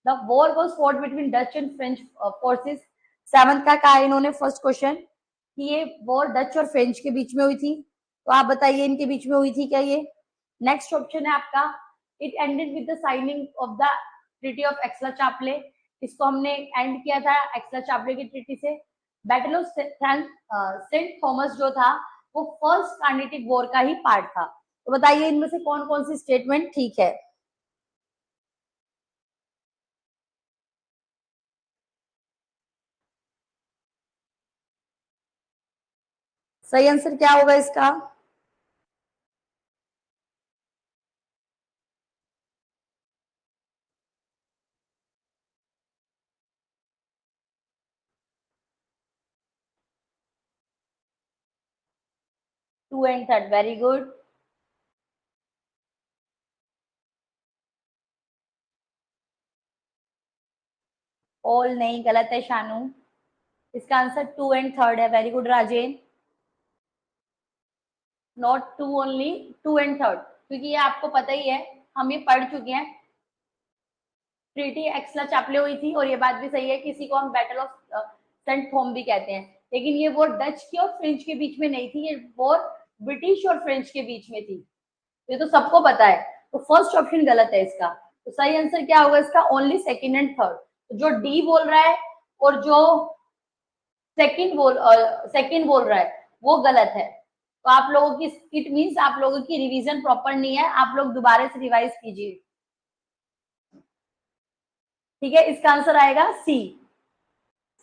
The war was fought between Dutch and French forces. Seventh का कहा इन्होंने first question कि ये वॉर डच और फ्रेंच के बीच में हुई थी, तो आप बताइए इनके बीच में हुई थी क्या ये। नेक्स्ट ऑप्शन है आपका it ended with the signing of the treaty of Aix la Chapelle. इसको हमने एंड किया था एक्सला चापले की ट्रीटी से। बैटल ऑफ सेंट थॉमस जो था वो फर्स्ट कार्नेटिक वॉर का ही पार्ट था। तो बताइए इनमें से कौन कौन सी स्टेटमेंट ठीक है। सही आंसर क्या होगा इसका। Two and third, very good. All नहीं, गलत है शानू। इसका आंसर टू एंड थर्ड है। Very good Rajen. Not two only, two and third, क्योंकि ये आपको पता ही है, हम ये पढ़ चुके हैं। ट्रीटी एक्सला चापले हुई थी, और ये बात भी सही है कि इसी को हम बैटल ऑफ सेंट थॉम भी कहते हैं। लेकिन ये वॉर डच की और फ्रेंच के बीच में नहीं थी, ये वॉर ब्रिटिश और फ्रेंच के बीच में थी। ये तो सबको पता है। तो फर्स्ट ऑप्शन गलत है इसका। तो सही आंसर क्या होगा इसका, ओनली सेकंड एंड थर्ड। तो जो डी बोल रहा है और जो सेकंड बोल रहा है वो गलत है। तो आप लोगों की, इट मीन्स आप लोगों की रिवीजन प्रॉपर नहीं है, आप लोग दोबारा से रिवाइज कीजिए। ठीक है, इसका आंसर आएगा सी।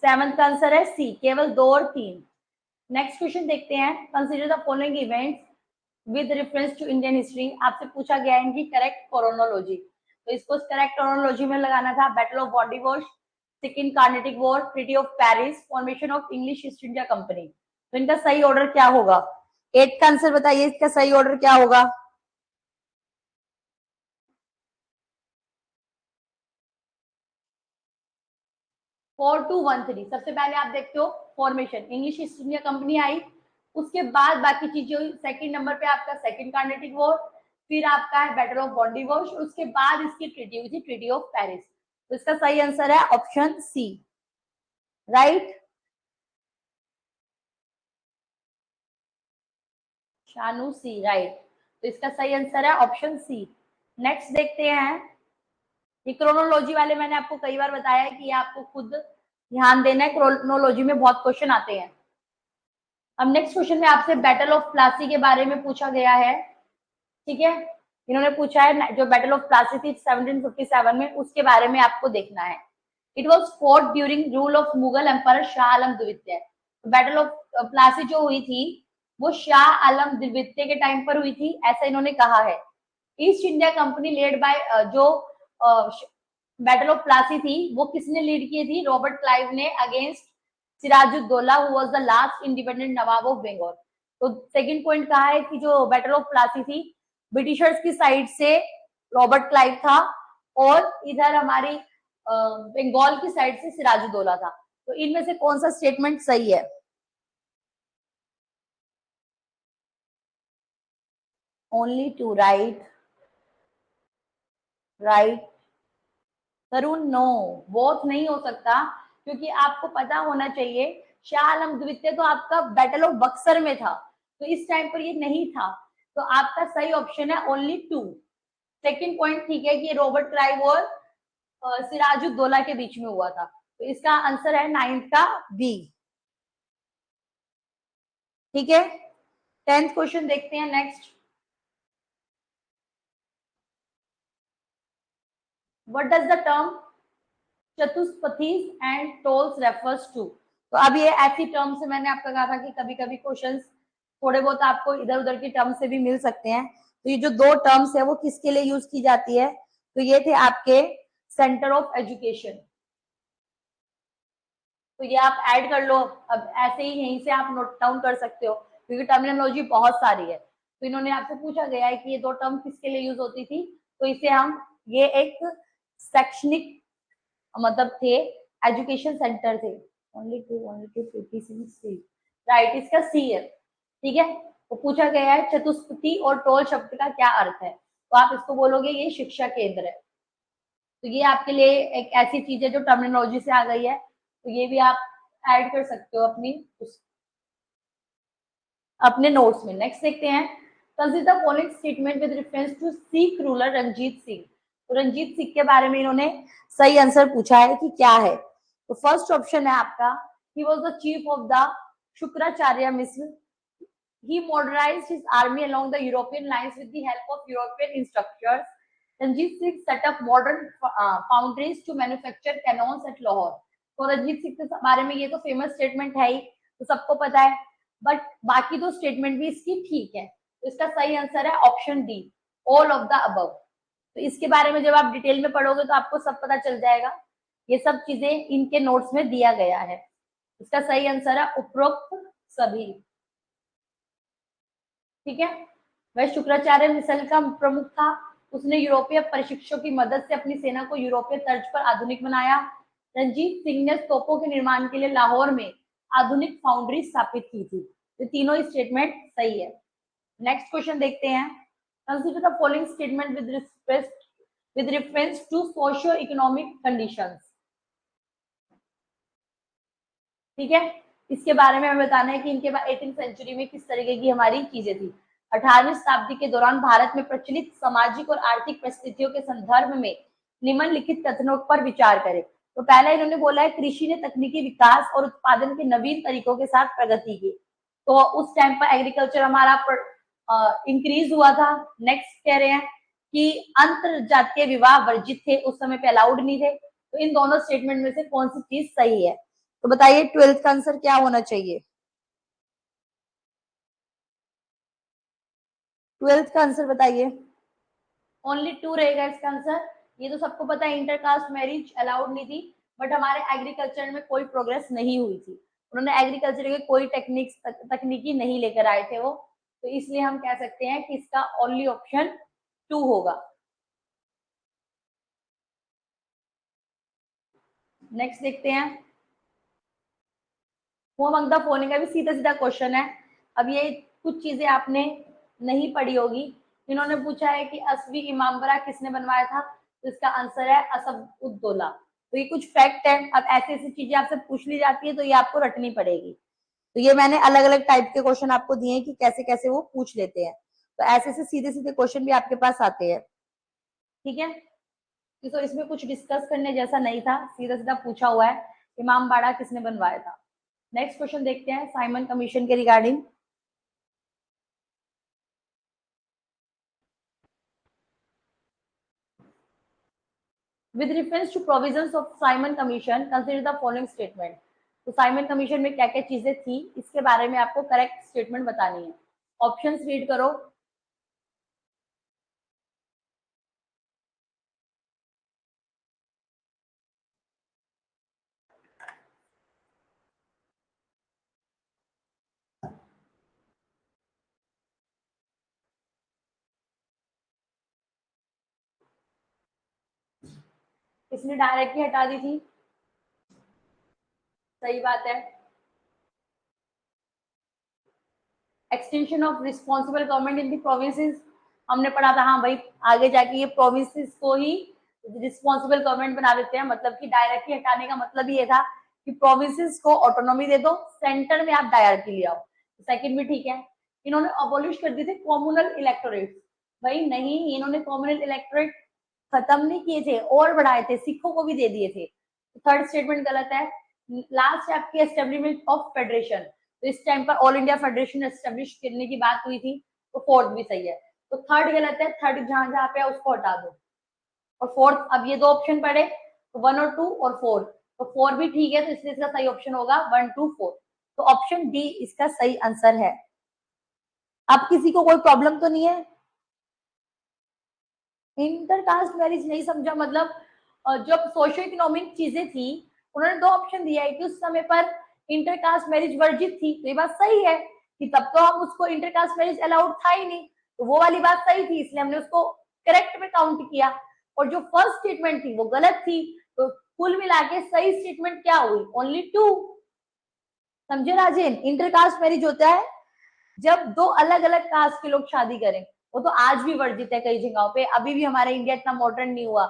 सेवंथ का आंसर है सी, केवल 2 और 3। नेक्स्ट क्वेश्चन देखते हैं। Consider the following events with reference to Indian history. आपसे पूछा गया है कि करेक्ट क्रोनोलॉजी, तो इसको करेक्ट क्रोनोलॉजी में लगाना था। Battle of body wash, second Carnatic war, treaty of Paris, formation of English East India company. तो इनका सही ऑर्डर क्या होगा। 8 का आंसर बताइए, इसका सही ऑर्डर क्या होगा। 4213। सबसे पहले आप देखते हो formation, English East India Company आई, उसके बाद बाकी चीजें हुई। सेकंड नंबर पे आपका सेकंड कार्नेटिक वॉर, फिर आपका है बैटल ऑफ बॉडीवॉश, उसके बाद इसकी ट्रीटी हुई थी, ट्रीटी ऑफ पेरिस। तो इसका सही आंसर है ऑप्शन सी, राइट। शानू सी, राइट। तो इसका सही आंसर है ऑप्शन सी। नेक्स्ट देखते हैं। ये क्रोनोलॉजी वाले मैंने आपको कई बार बताया है कि आपको खुद ध्यान देना है, क्रोनोलॉजी में बहुत क्वेश्चन आते हैं। अब नेक्स्ट क्वेश्चन में आपसे बैटल ऑफ प्लासी के बारे में पूछा गया है। ठीक है, इन्होंने पूछा है जो बैटल ऑफ प्लासी थी 1757 में, उसके बारे में आपको देखना है। It was fought during rule of Mughal emperor Shah Alam द्वितीय। बैटल ऑफ प्लासी जो हुई थी वो शाह आलम द्वितीय के टाइम पर हुई थी, ऐसा इन्होंने कहा है। East India company led by, जो बैटल ऑफ प्लासी थी वो किसने लीड की थी, रॉबर्ट क्लाइव ने, against Sirajuddaula who was the last independent nawab of Bengal. तो सेकंड पॉइंट कहा है कि जो बैटल ऑफ प्लासी थी ब्रिटिशर्स की साइड से रॉबर्ट क्लाइव था, और इधर हमारी बंगाल की साइड से सिराजुद्दौला था। तो इनमें से कौन सा स्टेटमेंट सही है। Only two, right, right. Tarun no, both नहीं हो सकता, क्योंकि आपको पता होना चाहिए शाह आलम द्वितीय तो आपका बैटल ऑफ बक्सर में था, तो इस टाइम पर ये नहीं था। तो आपका सही ऑप्शन है ओनली टू। सेकंड पॉइंट ठीक है कि रॉबर्ट क्लाइव और सिराजुद्दौला के बीच में हुआ था। तो इसका आंसर है 9th का बी। ठीक है, 10th क्वेश्चन देखते हैं next. What does the term चतुष्पथीज एंड टोल्स रेफर्स टू। तो अब ये ऐसी टर्म से मैंने आपका कहा था कि कभी कभी क्वेश्चंस थोड़े बहुत आपको इधर उधर की टर्म से भी मिल सकते हैं। तो ये जो दो टर्म्स है वो किसके लिए यूज की जाती है, तो ये थे आपके सेंटर ऑफ एजुकेशन। तो ये आप ऐड कर लो, अब ऐसे ही यहीं से आप नोट डाउन कर सकते हो, क्योंकि टर्मिनोलॉजी बहुत सारी है। तो इन्होंने आपसे पूछा गया है कि ये दो टर्म किसके लिए यूज होती थी, तो इसे हम, ये एक शैक्षणिक मतलब थे, एजुकेशन सेंटर थे। ओनली टू 56 राइट, इसका सी है। ठीक है, वो पूछा गया है चतुष्पति और टोल शब्द का क्या अर्थ है, तो आप इसको बोलोगे ये शिक्षा केंद्र है। तो ये आपके लिए एक ऐसी चीज है जो टर्मिनोलॉजी से आ गई है, तो ये भी आप ऐड कर सकते हो अपने नोट्स में। नेक्स्ट देखते हैं, consider the following statement with reference to Sikh ruler Ranjit Singh. तो रंजीत सिंह के बारे में इन्होंने सही आंसर पूछा है कि क्या है। तो फर्स्ट ऑप्शन है आपका, he was the chief of the Shukracharya मिस्र। He modernized his army along the European lines with the help of European instructors. Ranjit Singh set up modern foundries to manufacture cannons at Lahore. तो रंजीत सिंह के बारे में ये तो famous statement है ही, तो सबको पता है, बट बाकी दो स्टेटमेंट भी इसकी ठीक है। तो इसका सही आंसर है option D, all of the above. तो इसके बारे में जब आप डिटेल में पढ़ोगे तो आपको सब पता चल जाएगा, ये सब चीजें इनके नोट्स में दिया गया है। इसका सही आंसर है उपरोक्त सभी। ठीक है, वह शुक्राचार्य मिसल का प्रमुख था। उसने यूरोपीय प्रशिक्षकों की मदद से अपनी सेना को यूरोपीय तर्ज पर आधुनिक बनाया। रंजीत सिंह ने तोपों के निर्माण के लिए लाहौर में आधुनिक फाउंड्री स्थापित की थी। ये तीनों स्टेटमेंट सही है। नेक्स्ट क्वेश्चन देखते हैं, consider the following statement with reference to socio economic conditions. ठीक है, इसके बारे में हमें बताना है कि इनके बाद 18वीं सेंचुरी में किस तरीके की हमारी चीजें थी। 18वीं शताब्दी के दौरान भारत में प्रचलित सामाजिक और आर्थिक परिस्थितियों के संदर्भ में निम्नलिखित कथनों पर विचार करें। तो पहला इन्होंने बोला है, कृषि ने तकनीकी विकास और उत्पादन के नवीन तरीकों के साथ प्रगति की। तो उस टाइम पर एग्रीकल्चर हमारा इंक्रीज हुआ था। नेक्स्ट कह रहे हैं कि अंतर जातीय विवाह वर्जित थे, उस समय पे अलाउड नहीं थे। तो इन दोनों स्टेटमेंट में से कौन सी चीज सही है? तो बताइए 12th का आंसर क्या होना चाहिए? 12th का आंसर बताइए। ओनली 2 रहेगा इसका आंसर। ये तो सबको पता है, इंटरकास्ट मैरिज अलाउड नहीं थी, बट हमारे एग्रीकल्चर में कोई प्रोग्रेस नहीं हुई थी। उन्होंने एग्रीकल्चर के कोई तकनीकी नहीं लेकर आए थे वो, तो इसलिए हम कह सकते हैं कि इसका ओनली ऑप्शन 2 होगा। नेक्स्ट देखते हैं, वो अमंग द फॉलोइंग का भी सीधा सीधा क्वेश्चन है। अब ये कुछ चीजें आपने नहीं पढ़ी होगी। इन्होंने पूछा है कि असवी इमामबाड़ा किसने बनवाया था, तो इसका आंसर है असद-उद-दौला। तो ये कुछ फैक्ट है। अब ऐसी ऐसी चीजें आपसे पूछ ली जाती है तो ये आपको रटनी पड़ेगी। तो ये मैंने अलग अलग टाइप के क्वेश्चन आपको दिए हैं कि कैसे कैसे वो पूछ लेते हैं। तो ऐसे ऐसे सीधे सीधे क्वेश्चन भी आपके पास आते हैं। ठीक है, तो इसमें कुछ डिस्कस करने जैसा नहीं था, सीधा सीधा पूछा हुआ है इमामबाड़ा किसने बनवाया था। नेक्स्ट क्वेश्चन देखते हैं साइमन कमीशन के regarding. With reference to provisions of Simon commission consider the following statement. तो साइमन कमीशन में क्या क्या चीजें थी, इसके बारे में आपको करेक्ट स्टेटमेंट बतानी है। ऑप्शंस रीड करो। किसने डायरेक्टली हटा दी थी? सही बात है। Extension of responsible government in the provinces, हमने पढ़ा था। हाँ भाई, आगे जाके ये प्रोविंसेस को ही रिस्पॉन्सिबल गवर्नमेंट बना देते हैं। मतलब कि डायरेक्टली हटाने का मतलब ये था कि प्रोविंसेस को ऑटोनॉमी दे दो, सेंटर में आप डायरेक्टली ले आओ। सेकंड भी ठीक है। इन्होंने अबॉलिश कर दी थी कॉम्युनल इलेक्टोरेट। भाई नहीं, इन्होंने कॉम्युनल इलेक्टोरेट खत्म नहीं किए थे और बढ़ाए थे, सिखों को भी दे दिए थे। थर्ड स्टेटमेंट गलत है। लास्ट है आपकी एस्टेब्लिशमेंट ऑफ फेडरेशन, तो इस टाइम पर ऑल इंडिया फेडरेशन एस्टेब्लिश करने की बात हुई थी, तो फोर्थ भी सही है। तो थर्ड गलत है, थर्ड जहां जहां पे है उसको हटा दो। और फोर्थ, अब ये दो ऑप्शन पड़े तो 1 और 2 और 4, तो 4 भी ठीक है, तो इसलिए इसका सही ऑप्शन होगा 1, 2, 4। तो ऑप्शन डी इसका सही आंसर है। अब किसी को कोई प्रॉब्लम तो नहीं है? इंटरकास्ट मैरिज नहीं समझा मतलब, जब सोशो इकोनॉमिक चीजें थी उन्होंने दो ऑप्शन दिया है कि उस समय पर इंटरकास्ट मैरिज वर्जित थी, तो ये बात सही है कि तब तो हम उसको इंटरकास्ट मैरिज अलाउड था ही नहीं, तो वो वाली बात सही थी, इसलिए हमने उसको करेक्ट में काउंट किया। और जो फर्स्ट स्टेटमेंट थी वो गलत थी, तो कुल मिला के सही स्टेटमेंट क्या हुई? ओनली 2। समझे राजेन? इंटरकास्ट मैरिज होता है जब दो अलग अलग कास्ट के लोग शादी करें, वो तो आज भी वर्जित है कई जगहों पे। अभी भी हमारा इंडिया इतना मॉडर्न नहीं हुआ,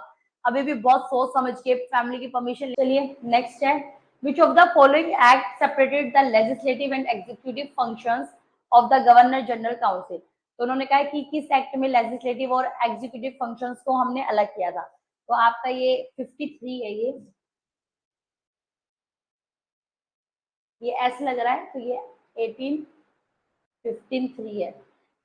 अभी भी बहुत सोच समझ के फैमिली की परमिशन। चलिए नेक्स्ट है, विच of the following act separated the legislative and executive functions of the governor general council. तो उन्होंने कहा कि किस एक्ट में लेजिस्लेटिव और एग्जीक्यूटिव फंक्शंस को हमने अलग किया था। तो आपका ये 53 है, ये एस लग रहा है, तो ये 1853 है।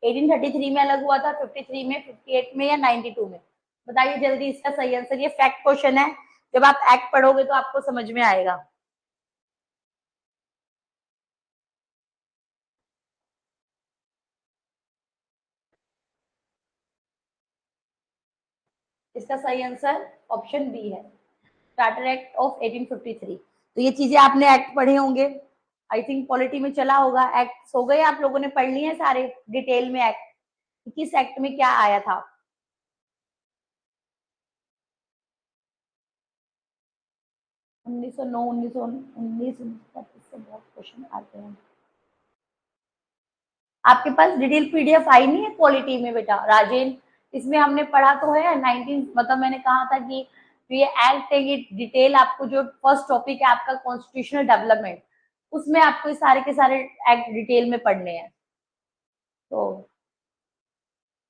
1833 में अलग हुआ था, 53 में, 58 में या 92 में? बताइए जल्दी इसका सही आंसर। ये फैक्ट क्वेश्चन है, जब आप एक्ट पढ़ोगे तो आपको समझ में आएगा। इसका सही आंसर ऑप्शन बी है, चार्टर एक्ट ऑफ 1853। तो ये चीजें आपने एक्ट पढ़े होंगे, आई थिंक पॉलिटी में चला होगा। एक्ट हो गए, आप लोगों ने पढ़ लिए सारे डिटेल में एक्ट, किस एक्ट में क्या आया था। 1909, 1919 से बहुत क्वेश्चन आते हैं। आपके पास डिटेल पीडीएफ आई नहीं है पॉलिटी में बेटा राजेन? इसमें हमने पढ़ा तो है 19, मतलब मैंने कहा था कि ये एक्ट है, ये डिटेल आपको जो फर्स्ट टॉपिक है आपका कॉन्स्टिट्यूशनल डेवलपमेंट, उसमें आपको सारे के सारे एक्ट डिटेल में पढ़ने हैं। तो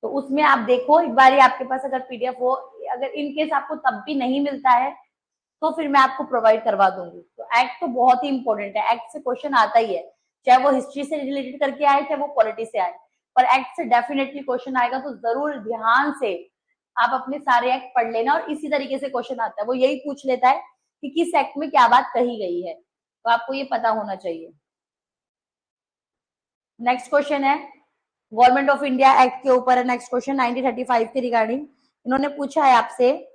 उसमें आप देखो एक बार, आपके पास अगर पीडीएफ हो, अगर इन केस आपको तब भी नहीं मिलता है तो फिर मैं आपको प्रोवाइड करवा दूंगी। तो एक्ट तो बहुत ही इंपॉर्टेंट है, एक्ट से क्वेश्चन आता ही है, चाहे वो हिस्ट्री से रिलेटेड करके आए, चाहे वो पॉलिटी से आए, पर एक्ट से डेफिनेटली क्वेश्चन आएगा। तो जरूर ध्यान से आप अपने सारे एक्ट पढ़ लेना, और इसी तरीके से क्वेश्चन आता है, वो यही पूछ लेता है कि किस एक्ट में क्या बात कही गई है, तो आपको ये पता होना चाहिए। नेक्स्ट क्वेश्चन है गवर्नमेंट ऑफ इंडिया एक्ट के ऊपर है। नेक्स्ट क्वेश्चन 1935 के रिगार्डिंग इन्होंने पूछा है आपसे,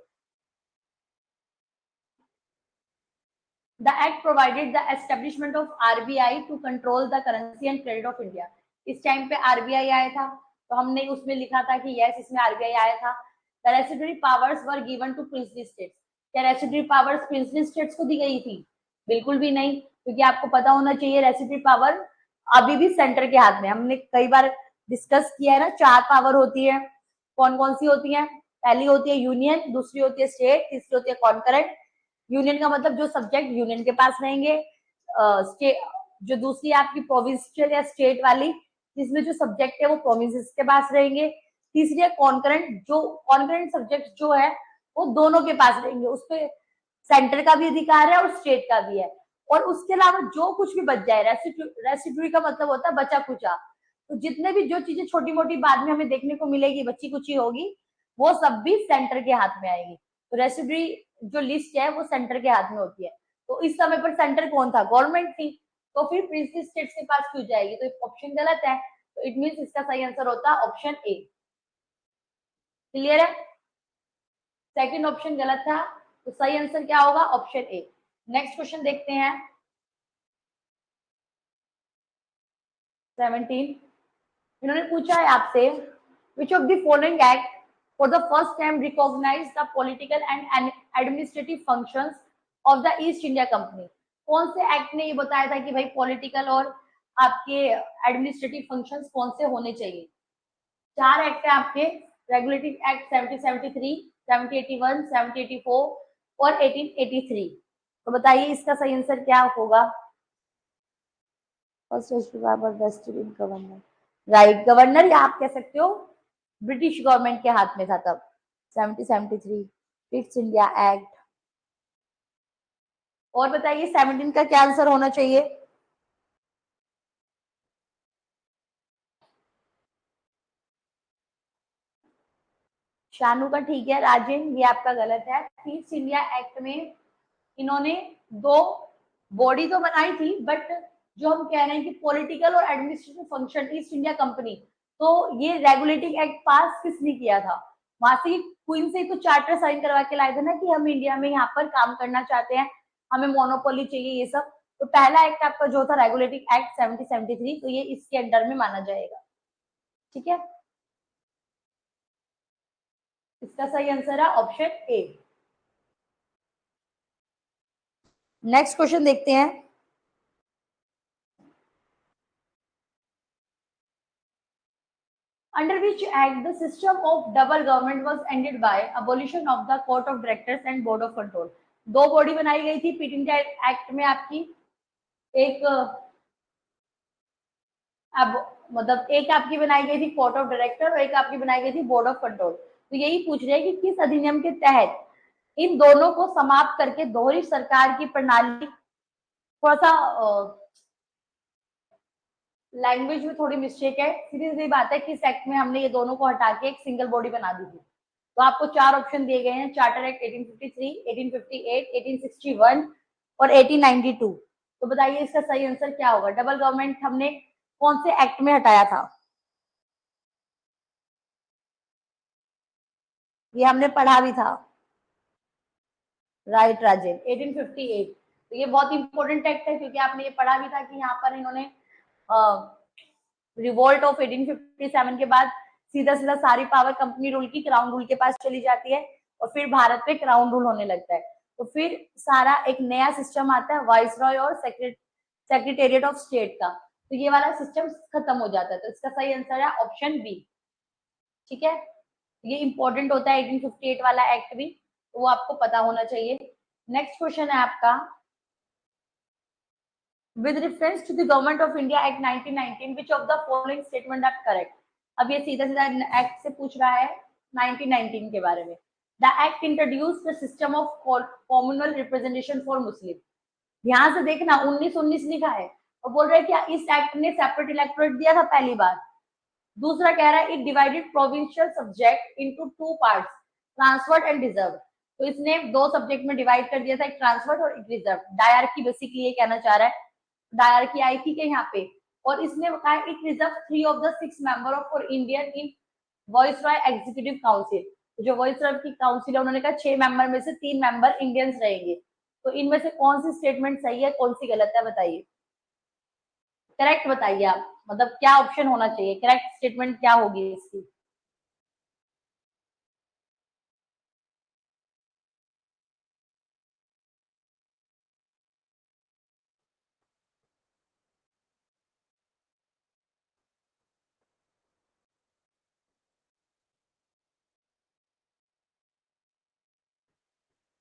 The act provided the establishment of RBI to control the currency and credit of India। इस टाइम पे RBI आया था, तो हमने उसमें लिखा था कि यस इसमें RBI आया था। The residuary powers were given to princely states। क्या रेसिड्यूरी पावर्स प्रिंसली स्टेट्स को दी गई थी? बिल्कुल भी नहीं, क्योंकि आपको पता होना चाहिए रेसिड्यूरी पावर अभी भी सेंटर के हाथ में। हमने कई बार डिस्कस किया है ना, 4 पावर होती है। कौन कौन सी होती है? पहली होती है यूनियन, दूसरी होती है स्टेट, तीसरी होती है कॉन्करेंट। यूनियन का मतलब जो सब्जेक्ट यूनियन के पास रहेंगे, स्टेट जो दूसरी आपकी प्रोविंशियल या स्टेट वाली, जिसमें जो सब्जेक्ट है वो प्रोविंसेस के पास रहेंगे। तीसरी है कॉन्करेंट, जो कॉन्करेंट सब्जेक्ट जो है वो दोनों के पास रहेंगे, उस पर सेंटर का भी अधिकार है और स्टेट का भी है। और उसके अलावा जो कुछ भी बच जाए, रेसिड्यूरी का मतलब होता है बचा कुचा, तो जितने भी जो चीजें छोटी मोटी बाद में हमें देखने को मिलेगी, बच्ची कुची होगी, वो सब भी सेंटर के हाथ में आएगी। तो रेसिड्यूरी जो लिस्ट है वो सेंटर के हाथ में होती है। तो इस समय पर सेंटर कौन था? गवर्नमेंट थी। तो फिर प्रिंसली स्टेट्स के पास क्यों जाएगी? तो ऑप्शन गलत है, तो इट मींस इसका सही आंसर होता है ऑप्शन ए। क्लियर है? सेकंड ऑप्शन गलत था, तो सही आंसर क्या होगा? Option A. नेक्स्ट क्वेश्चन देखते हैं 17। इन्होंने पूछा है आपसे, which of the following act for the first time recognize the political and administrative functions of the East India company. कौन से एक्ट ने ये बताया था कि भाई पॉलिटिकल और आपके एडमिनिस्ट्रेटिव फंक्शंस कौन से होने चाहिए? 4 एक्ट है आपके, रेगुलेटिंग एक्ट 1773, 1781, 1784 और 1883। तो बताइए इसका सही आंसर क्या होगा? फर्स्ट गवर्नर, राइट, गवर्नर या आप कह सकते हो ब्रिटिश गवर्नमेंट के हाथ में था तब। 1773 ईस्ट इंडिया एक्ट। और बताइए 17 का क्या आंसर होना चाहिए? शानू का ठीक है, राजेंद्र ये आपका गलत है। ईस्ट इंडिया एक्ट में इन्होंने 2 बॉडी तो बनाई थी, बट जो हम कह रहे हैं कि पॉलिटिकल और administrative function east India company, तो ये रेगुलेटिंग एक्ट पास किसने किया था? वहां से क्वीन से तो चार्टर साइन करवा के लाए थे ना कि हम इंडिया में यहाँ पर काम करना चाहते हैं, हमें मोनोपोली चाहिए, ये सब। तो पहला एक्ट आपका जो था रेगुलेटिंग एक्ट 1773, तो ये इसके अंडर में माना जाएगा। ठीक है, इसका सही आंसर है ऑप्शन ए। नेक्स्ट क्वेश्चन देखते हैं, under which which act the system of double government was ended by abolition of the court of directors and board of control? दो बॉडी बनाई गई थी फिट इंडिया एक्ट में आपकी, एक अब मतलब एक आपकी बनाई गई थी कोर्ट ऑफ डायरेक्टर और एक आपकी बनाई गई थी बोर्ड ऑफ कंट्रोल। तो यही पूछ रहे हैं कि किस अधिनियम के तहत इन दोनों को समाप्त करके दोहरी सरकार की प्रणाली, थोड़ा सा लैंग्वेज में थोड़ी मिस्टेक है, सीधी सीधी बात है, किस एक्ट में हमने ये दोनों को हटा के एक सिंगल बॉडी बना दी थी। तो आपको चार ऑप्शन दिए गए हैं, चार्टर एक्ट 1853, 1858, 1861 और 1892। तो बताइए इसका सही आंसर क्या होगा? डबल गवर्नमेंट हमने कौन से एक्ट में हटाया था? ये हमने पढ़ा भी था, राइट राजेन, 1858। तो ये बहुत इंपॉर्टेंट एक्ट है क्योंकि आपने ये पढ़ा भी था कि यहाँ पर इन्होंने रिवोल्ट ऑफ 1857 के बाद सीधा सीधा सारी पावर कंपनी रूल की क्राउन रूल के पास चली जाती है और फिर भारत पे क्राउन रूल होने लगता है। तो फिर सारा एक नया सिस्टम आता है वाइसरॉय और सेक्रेटेरिएट ऑफ स्टेट का, तो ये वाला सिस्टम खत्म हो जाता है। तो इसका सही आंसर है ऑप्शन बी। ठीक है, ये इंपॉर्टेंट होता है 1858 वाला एक्ट भी, तो वो आपको पता होना चाहिए। नेक्स्ट क्वेश्चन है आपका, with reference to the government of India Act 1919 which of the following statement are correct? अब ये सीधा सीधा एक्ट से पूछ रहा है 1919 के बारे में। The act introduced the system of communal representation for Muslim। ध्यान से देखना 1919 लिखा है और बोल रहा है क्या इस एक्ट ने सेपरेट इलेक्टोरेट दिया था पहली बार। दूसरा कह रहा है it divided provincial subject into two parts, transferred and reserve. तो इसने दो सब्जेक्ट में डिवाइड कर दिया था, एक ट्रांसफर्ड और एक रिजर्व। डायरकी बेसिकली ये कहना चाह रहा है, डायरकी आई थी कि यहाँ पे, और इसने कहा it reserve 3 of the 6 member of for Indian in viceroy executive council. जो वॉइसरॉय की काउंसिल है उन्होंने कहा 6 मेंबर में से 3 मेंबर इंडियंस रहेंगे। तो इनमें से कौन सी स्टेटमेंट सही है, कौन सी गलत है, बताइए, करेक्ट बताइए आप, मतलब क्या ऑप्शन होना चाहिए, करेक्ट स्टेटमेंट क्या होगी इसकी?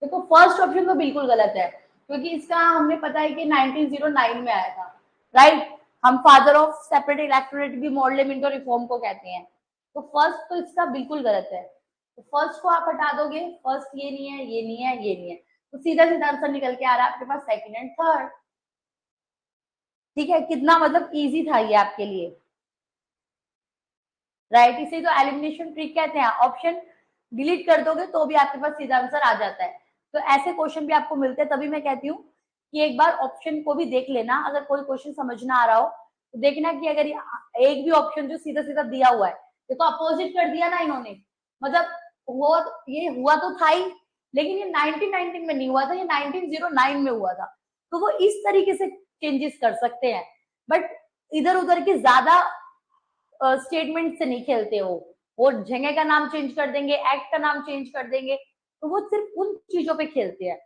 देखो फर्स्ट ऑप्शन तो बिल्कुल गलत है क्योंकि इसका हमें पता है कि 1909 में आया था, राइट। हम फादर ऑफ सेपरेट इलेक्टोरेट भी मॉडल रिफॉर्म को कहते हैं। तो फर्स्ट तो इसका बिल्कुल गलत है, तो फर्स्ट को आप हटा दोगे, फर्स्ट ये नहीं है, ये नहीं है, ये नहीं है, तो सीधा सीधा आंसर निकल के आ रहा है आपके पास सेकंड एंड थर्ड। ठीक है, कितना मतलब इजी था ये आपके लिए, राइट। इसे तो एलिमिनेशन ट्रिक कहते हैं, ऑप्शन डिलीट कर दोगे तो भी आपके पास सीधा आंसर आ जाता है। तो ऐसे क्वेश्चन भी आपको मिलते हैं, तभी मैं कहती हूँ कि एक बार ऑप्शन को भी देख लेना, अगर कोई क्वेश्चन समझ ना आ रहा हो तो देखना कि अगर एक भी ऑप्शन जो सीधा सीधा दिया हुआ है, देखो अपोजिट कर दिया ना इन्होंने, मतलब वो ये हुआ तो था ही, लेकिन ये 1919 में नहीं हुआ था, ये 1909 में हुआ था। तो वो इस तरीके से चेंजेस कर सकते हैं, बट इधर उधर के ज्यादा स्टेटमेंट से नहीं खेलते वो जगह का नाम चेंज कर देंगे, एक्ट का नाम चेंज कर देंगे, तो वो सिर्फ उन चीजों पे खेलते हैं।